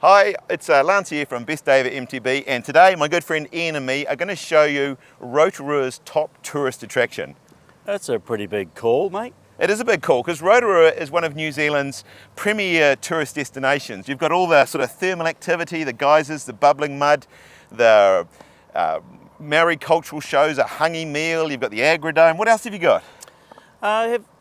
Hi, it's Lance here from Best Day at MTB, and today my good friend Ian and me are going to show you Rotorua's top tourist attraction. That's a pretty big call, mate. It is a big call because Rotorua is one of New Zealand's premier tourist destinations. You've got all the sort of thermal activity, the geysers, the bubbling mud, the Maori cultural shows, a hangi meal, you've got the agrodome. What else have you got?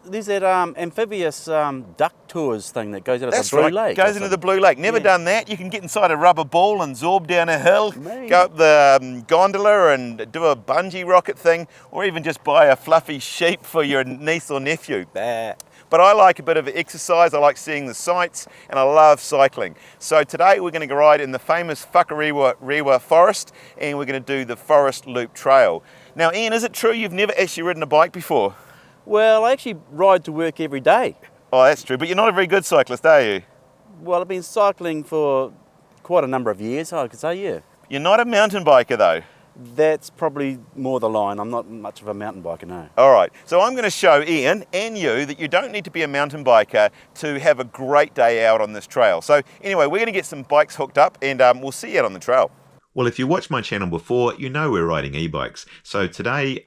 There's that amphibious duck tours thing that goes out of the Blue Lake. Goes into the Blue Lake. Never done that. You can get inside a rubber ball and zorb down a hill, go up the gondola and do a bungee rocket thing, or even just buy a fluffy sheep for your niece or nephew. But I like a bit of exercise, I like seeing the sights, and I love cycling. So today we're going to ride in the famous Whakarewarewa forest, and we're going to do the Forest Loop Trail. Now Ian, is it true you've never actually ridden a bike before? Well, I actually ride to work every day. Oh, that's true, but you're not a very good cyclist, are you? Well, I've been cycling for quite a number of years, I could say, yeah. You're not a mountain biker though? That's probably more the line. I'm not much of a mountain biker, no. All right, so I'm going to show Ian and you that you don't need to be a mountain biker to have a great day out on this trail. So anyway, we're going to get some bikes hooked up and we'll see you out on the trail. Well, if you watched my channel before, you know we're riding e-bikes. So today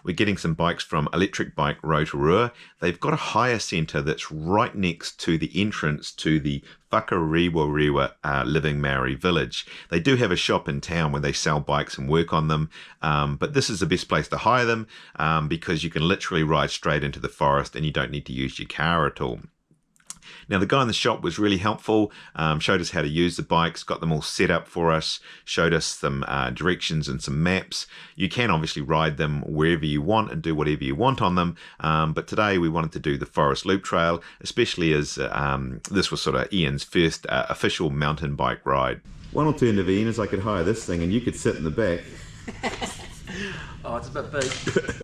we're getting some bikes from Electric Bike Rotorua. They've got a hire centre that's right next to the entrance to the Whakarewarewa living Maori village. They do have a shop in town where they sell bikes and work on them, but this is the best place to hire them because you can literally ride straight into the forest and you don't need to use your car at all. Now the guy in the shop was really helpful, showed us how to use the bikes, got them all set up for us, showed us some directions and some maps. You can obviously ride them wherever you want and do whatever you want on them, but today we wanted to do the Forest Loop Trail, especially as this was sort of Ian's first official mountain bike ride. One alternative, Ian, is I could hire this thing and you could sit in the back. Oh, it's a bit big.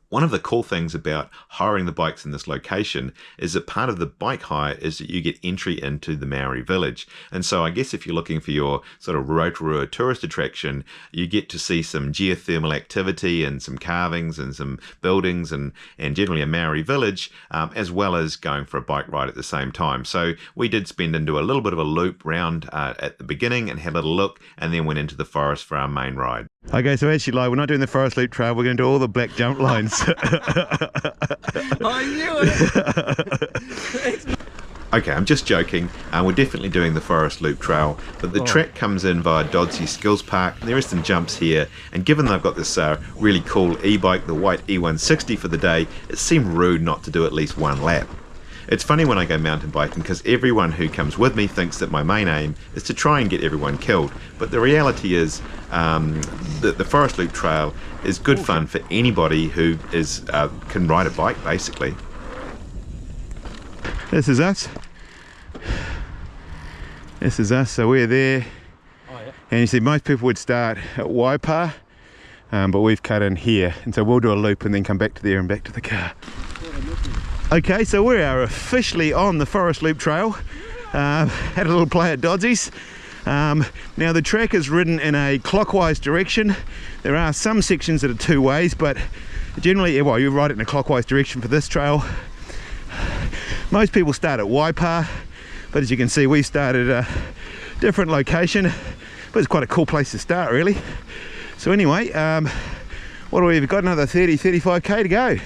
One of the cool things about hiring the bikes in this location is that part of the bike hire is that you get entry into the Maori village. And so I guess if you're looking for your sort of Rotorua tourist attraction, you get to see some geothermal activity and some carvings and some buildings and generally a Maori village, as well as going for a bike ride at the same time. So we did spend into a little bit of a loop round at the beginning and had a little look and then went into the forest for our main ride. Okay, so actually, we're not doing the Forest Loop Trail, we're going to do all the black jump lines. I knew it! Okay, I'm just joking. We're definitely doing the Forest Loop Trail, but the track comes in via Doddsy Skills Park. There are some jumps here, and given they've got this really cool e-bike, the Whyte E-160 for the day, it seemed rude not to do at least one lap. It's funny when I go mountain biking because everyone who comes with me thinks that my main aim is to try and get everyone killed. But the reality is that the Forest Loop Trail is good fun for anybody who can ride a bike, basically. This is us. This is us, so we're there. Oh, yeah. And you see most people would start at Waipa, but we've cut in here. And so we'll do a loop and then come back to there and back to the car. Okay, so we are officially on the Forest Loop Trail. Had a little play at Doddsy's. Now the track is ridden in a clockwise direction. There are some sections that are two ways, but generally, well, you ride it in a clockwise direction for this trail. Most people start at Waipa, but as you can see, we started at a different location. But it's quite a cool place to start, really. So anyway, what do we've got? Another 35k to go.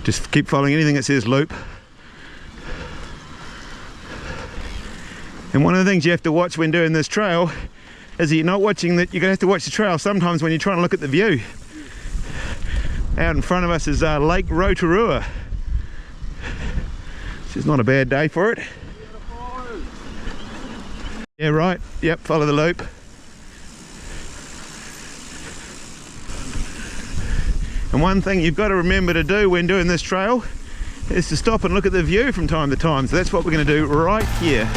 Just keep following anything that says loop. And one of the things you have to watch when doing this trail is that you're not watching that, you're going to have to watch the trail sometimes when you're trying to look at the view. Out in front of us is Lake Rotorua. Which is not a bad day for it. Yeah, right. Yep, follow the loop. And one thing you've got to remember to do when doing this trail is to stop and look at the view from time to time. So that's what we're going to do right here.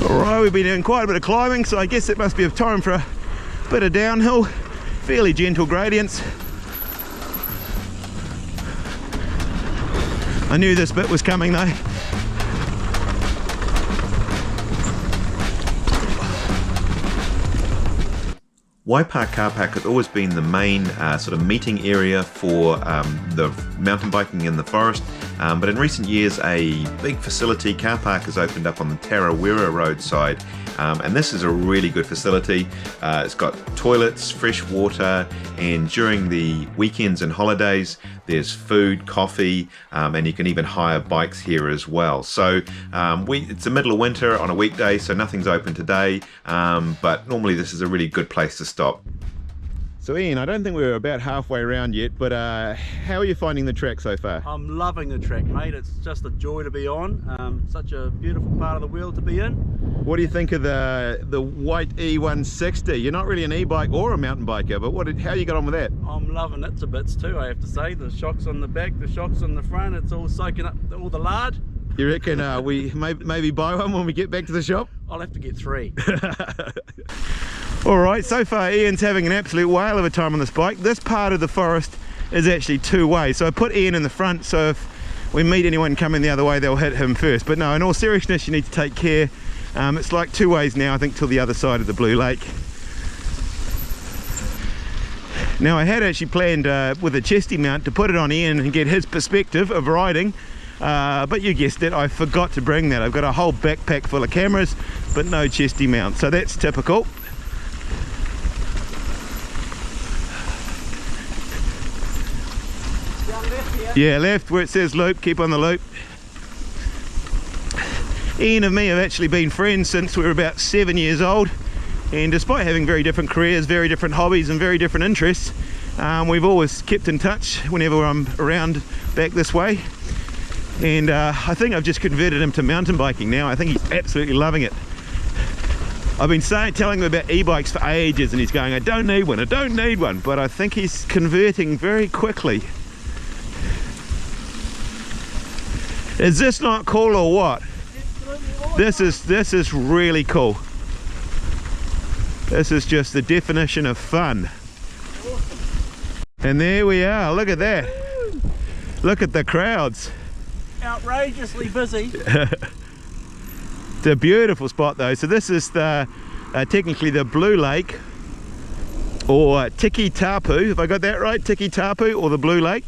Alright, we've been doing quite a bit of climbing, so I guess it must be time for a bit of downhill. Fairly gentle gradients. I knew this bit was coming though. Waipa car park has always been the main sort of meeting area for the mountain biking in the forest, but in recent years a big facility car park has opened up on the Whakarewarewa roadside, and this is a really good facility. It's got toilets, fresh water, and during the weekends and holidays there's food, coffee, and you can even hire bikes here as well. So it's the middle of winter on a weekday, so nothing's open today, but normally this is a really good place to stop. So Ian, I don't think we're about halfway around yet, but how are you finding the track so far? I'm loving the track, mate. It's just a joy to be on. Such a beautiful part of the world to be in. What do you think of the Whyte E-160? You're not really an e-bike or a mountain biker, but how you got on with that? I'm loving it to bits too, I have to say. The shocks on the back, the shocks on the front, it's all soaking up all the lard. You reckon we maybe buy one when we get back to the shop? I'll have to get 3. Alright, so far Ian's having an absolute whale of a time on this bike. This part of the forest is actually two-way, so I put Ian in the front, so if we meet anyone coming the other way they'll hit him first. But no, in all seriousness, you need to take care. It's like 2 ways now, I think, till the other side of the Blue Lake. Now I had actually planned with a chesty mount to put it on Ian and get his perspective of riding, but you guessed it, I forgot to bring that. I've got a whole backpack full of cameras but no chesty mount, so that's typical. Yeah, left where it says loop, keep on the loop. Ian and me have actually been friends since we were about 7 years old, and despite having very different careers, very different hobbies and very different interests, we've always kept in touch whenever I'm around back this way. And I think I've just converted him to mountain biking now. I think he's absolutely loving it. I've been telling him about e-bikes for ages and he's going, I don't need one, I don't need one, but I think he's converting very quickly. Is this not cool or what? This is really cool. This is just the definition of fun. And there we are, look at that. Look at the crowds. Outrageously busy. It's a beautiful spot though. So this is the technically the Blue Lake, or Tiki Tapu, if I got that right, Tiki Tapu or the Blue Lake.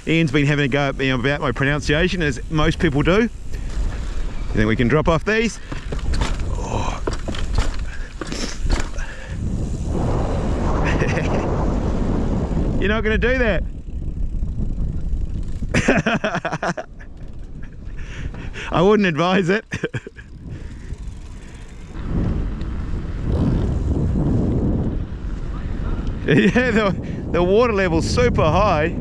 Ian's been having a go at me about my pronunciation, as most people do. You think we can drop off these? Oh. You're not going to do that. I wouldn't advise it. Yeah, the water level's super high.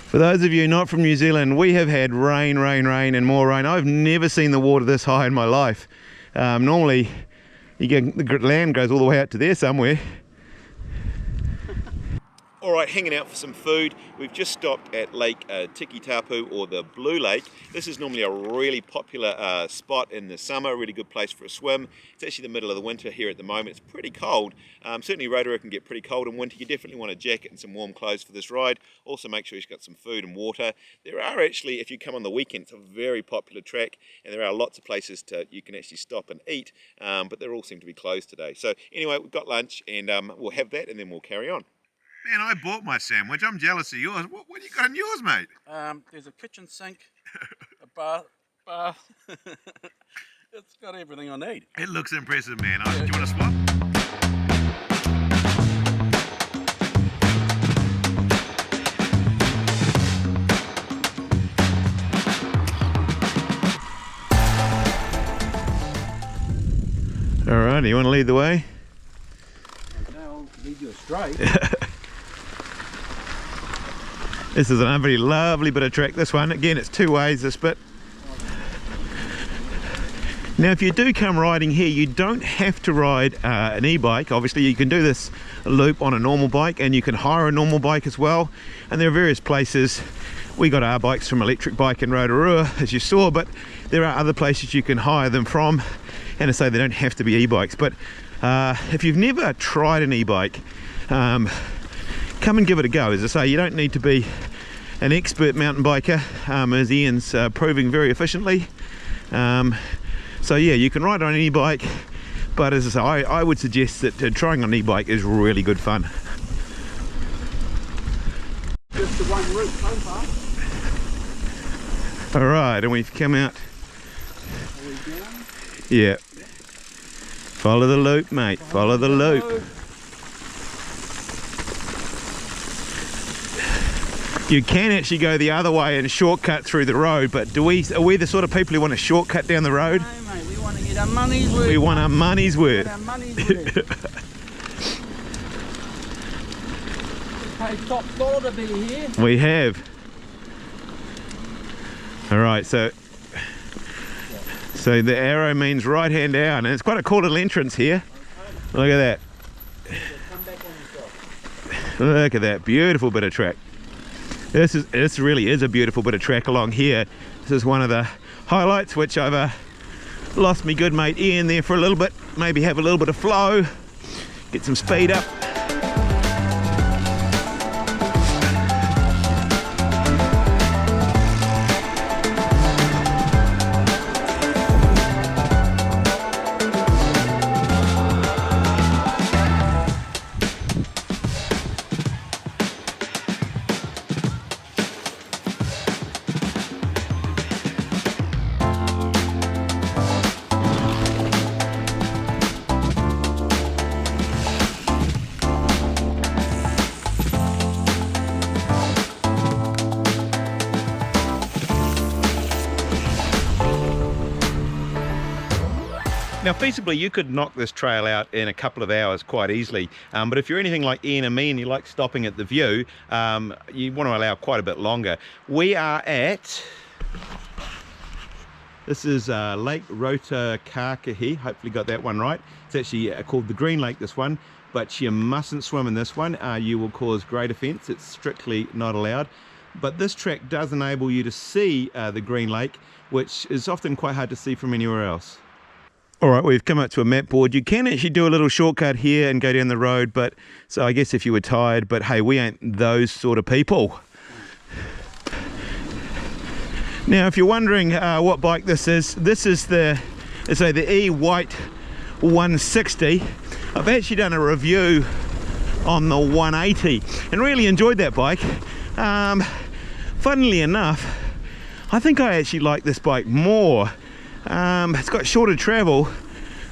For those of you not from New Zealand, we have had rain, rain, rain and more rain. I've never seen the water this high in my life. Normally the land goes all the way out to there somewhere. Alright, hanging out for some food. We've just stopped at Lake Tiki Tapu, or the Blue Lake. This is normally a really popular spot in the summer, a really good place for a swim. It's actually the middle of the winter here at the moment. It's pretty cold. Certainly Rotorua can get pretty cold in winter. You definitely want a jacket and some warm clothes for this ride. Also make sure you've got some food and water. There are actually, if you come on the weekend, it's a very popular track, and there are lots of places you can actually stop and eat, but they all seem to be closed today. So anyway, we've got lunch, and we'll have that and then we'll carry on. Man, I bought my sandwich. I'm jealous of yours. What do you got in yours, mate? There's a kitchen sink, a bath. It's got everything I need. It looks impressive, man. Do you want to swap? All right, you want to lead the way? I'll lead you straight. This is a very lovely bit of track, this one. Again, it's 2 ways, this bit. Now, if you do come riding here, you don't have to ride an e-bike. Obviously, you can do this loop on a normal bike, and you can hire a normal bike as well. And there are various places. We got our bikes from Electric Bike in Rotorua, as you saw, but there are other places you can hire them from. And to say they don't have to be e-bikes. But if you've never tried an e-bike, come and give it a go. As I say, you don't need to be an expert mountain biker, as Ian's proving very efficiently. So yeah, you can ride on any bike, but as I say, I would suggest that trying on an e-bike is really good fun. Just the one route so far. All right, and we've come out. Are we down? Yeah. Follow the loop, mate. Follow the loop. You can actually go the other way and shortcut through the road, but are we the sort of people who want to shortcut down the road? No, mate, we want to get our money's worth. We want our money's worth. Our money's worth. Hey, top dollar to be here. We have. All right, so the arrow means right hand down, and it's quite a cool little entrance here. Look at that. Come back on yourself. Look at that beautiful bit of track. This really is a beautiful bit of track along here. This is one of the highlights, which I've lost me good mate Ian there for a little bit. Maybe have a little bit of flow, get some speed up. Now feasibly you could knock this trail out in a couple of hours quite easily, but if you're anything like Ian and me and you like stopping at the view, you want to allow quite a bit longer. We are at, this is Lake Rotorua, hopefully got that one right. It's actually called the Green Lake, this one, but you mustn't swim in this one. You will cause great offence. It's strictly not allowed. But this track does enable you to see the Green Lake, which is often quite hard to see from anywhere else. All right, we've come up to a map board. You can actually do a little shortcut here and go down the road, but so I guess if you were tired, but hey, we ain't those sort of people. Now, if you're wondering what bike this is the Whyte E-160. I've actually done a review on the 180 and really enjoyed that bike. Funnily enough, I think I actually like this bike more. It's got shorter travel.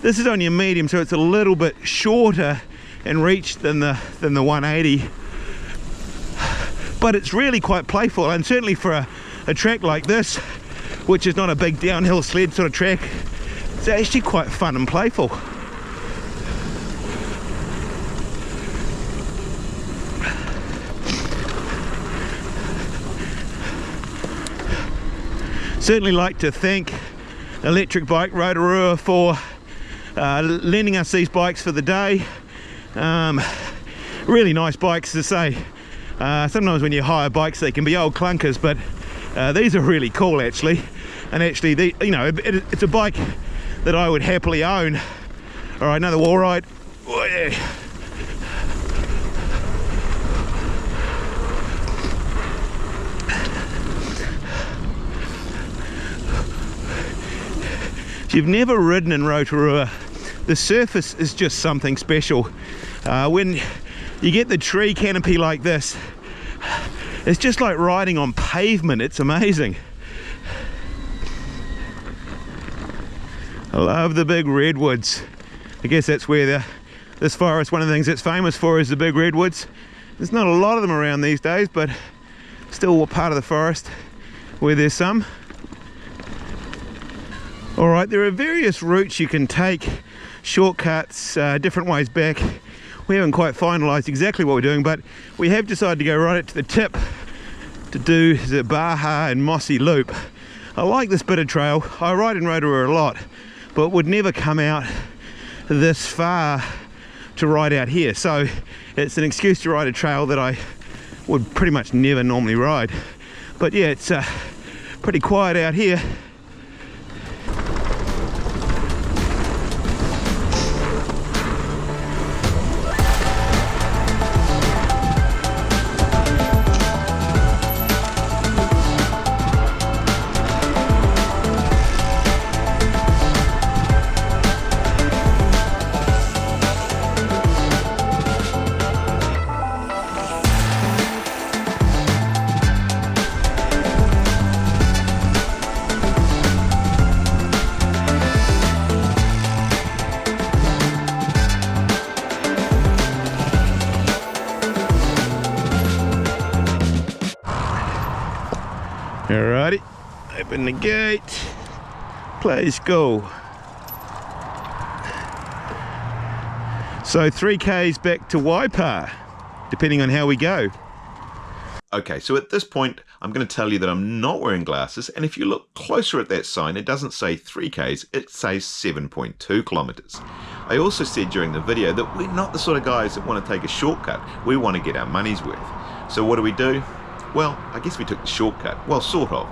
This is only a medium, so it's a little bit shorter in reach than the 180, but it's really quite playful, and certainly for a track like this, which is not a big downhill sled sort of track, it's actually quite fun and playful. Certainly like to thank Electric Bike Rotorua for lending us these bikes for the day. Really nice bikes, to say. Sometimes when you hire bikes they can be old clunkers, but these are really cool actually. And actually, it's a bike that I would happily own. All right, another wall ride. Oh, yeah. If you've never ridden in Rotorua, the surface is just something special. When you get the tree canopy like this, it's just like riding on pavement. It's amazing. I love the big redwoods. I guess that's where this forest, one of the things it's famous for is the big redwoods. There's not a lot of them around these days, but still part of the forest where there's some. All right, there are various routes you can take, shortcuts, different ways back. We haven't quite finalised exactly what we're doing, but we have decided to go right up to the tip to do the Baha and Mossy Loop. I like this bit of trail. I ride in Rotorua a lot, but would never come out this far to ride out here. So it's an excuse to ride a trail that I would pretty much never normally ride. But yeah, it's pretty quiet out here. Alrighty, open the gate. Please go. So 3Ks back to Waipa, depending on how we go. Okay, so at this point, I'm going to tell you that I'm not wearing glasses, and if you look closer at that sign, it doesn't say 3Ks, it says 7.2 kilometers. I also said during the video that we're not the sort of guys that want to take a shortcut. We want to get our money's worth. So what do? Well, I guess we took the shortcut. Well, sort of.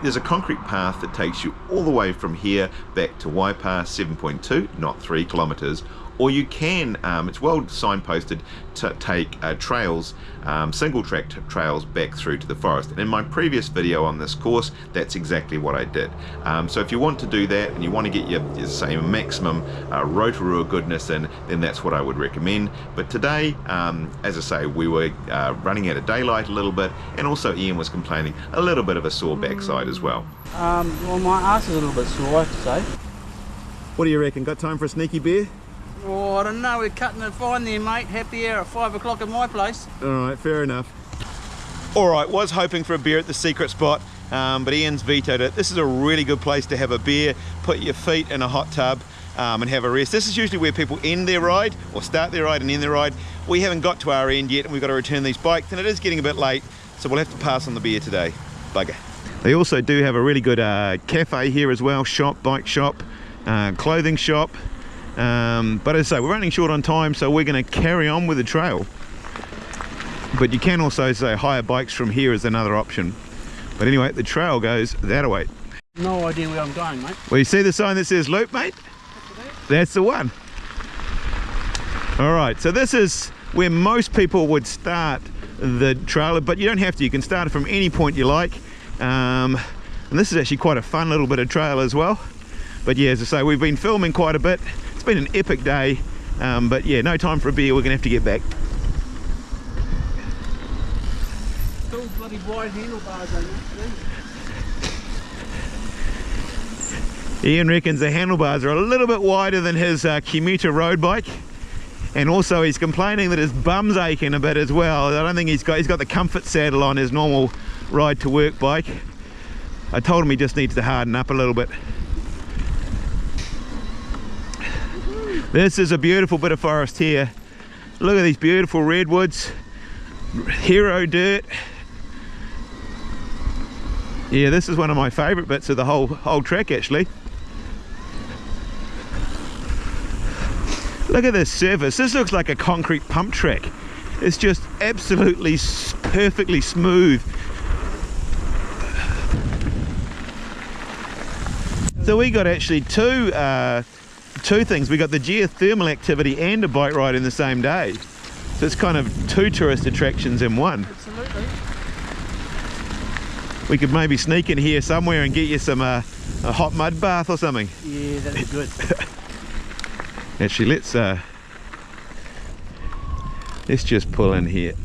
There's a concrete path that takes you all the way from here back to Waipa, 7.2, not 3 kilometers. Or you can, it's well signposted, to take trails, single track trails back through to the forest. And in my previous video on this course, that's exactly what I did. So if you want to do that and you want to get your say maximum Rotorua goodness in, then that's what I would recommend. But today, as I say, we were running out of daylight a little bit, and also Ian was complaining a little bit of a sore backside as well. Well, my ass is a little bit sore, I have to say. What do you reckon? Got time for a sneaky beer? Oh, I don't know, we're cutting it fine there, mate. Happy hour at 5 o'clock at my place. Alright, fair enough. Alright, was hoping for a beer at the secret spot, but Ian's vetoed it. This is a really good place to have a beer, put your feet in a hot tub, and have a rest. This is usually where people end their ride, or start their ride and end their ride. We haven't got to our end yet, and we've got to return these bikes, and it is getting a bit late, so we'll have to pass on the beer today. Bugger. They also do have a really good cafe here as well, shop, bike shop, clothing shop. But as I say, we're running short on time, so we're going to carry on with the trail. But you can also say hire bikes from here is another option. But anyway, the trail goes that way. No idea where I'm going, mate. Well, you see the sign that says loop, mate? That's the one. Alright, so this is where most people would start the trail, but you don't have to. You can start it from any point you like. And this is actually quite a fun little bit of trail as well. But yeah, as I say, we've been filming quite a bit. It's been an epic day, but yeah, no time for a beer. We're gonna have to get back. Cool bloody wide handlebars on that. Ian reckons the handlebars are a little bit wider than his commuter road bike, and also he's complaining that his bum's aching a bit as well. I don't think he's got the comfort saddle on his normal ride to work bike. I told him he just needs to harden up a little bit. This is a beautiful bit of forest here. Look at these beautiful redwoods, hero dirt. Yeah, this is one of my favourite bits of the whole trek actually. Look at this surface. This looks like a concrete pump track. It's just absolutely perfectly smooth. So we got actually two things. We got the geothermal activity and a bike ride in the same day. So it's kind of two tourist attractions in one. Absolutely. We could maybe sneak in here somewhere and get you some a hot mud bath or something. Yeah, that'd be good. Actually, let's just pull in here.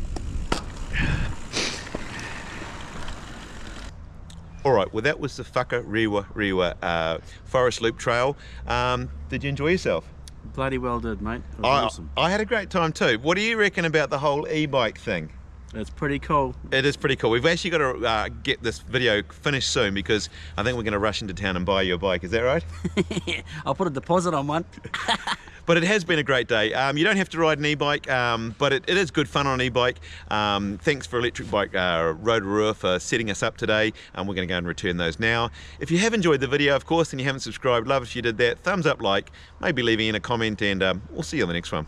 Alright, well that was the Whakarewarewa forest loop trail. Did you enjoy yourself? Bloody well did, mate. It was awesome. I had a great time too. What do you reckon about the whole e-bike thing? It's pretty cool. It is pretty cool. We've actually got to get this video finished soon because I think we're going to rush into town and buy you a bike. Is that right? I'll put a deposit on one. But it has been a great day. You don't have to ride an e-bike, but it is good fun on an e-bike. Thanks for Electric Bike Rotorua for setting us up today. We're going to go and return those now. If you have enjoyed the video, of course, and you haven't subscribed, love if you did that. Thumbs up, like, maybe leaving in a comment, and we'll see you on the next one.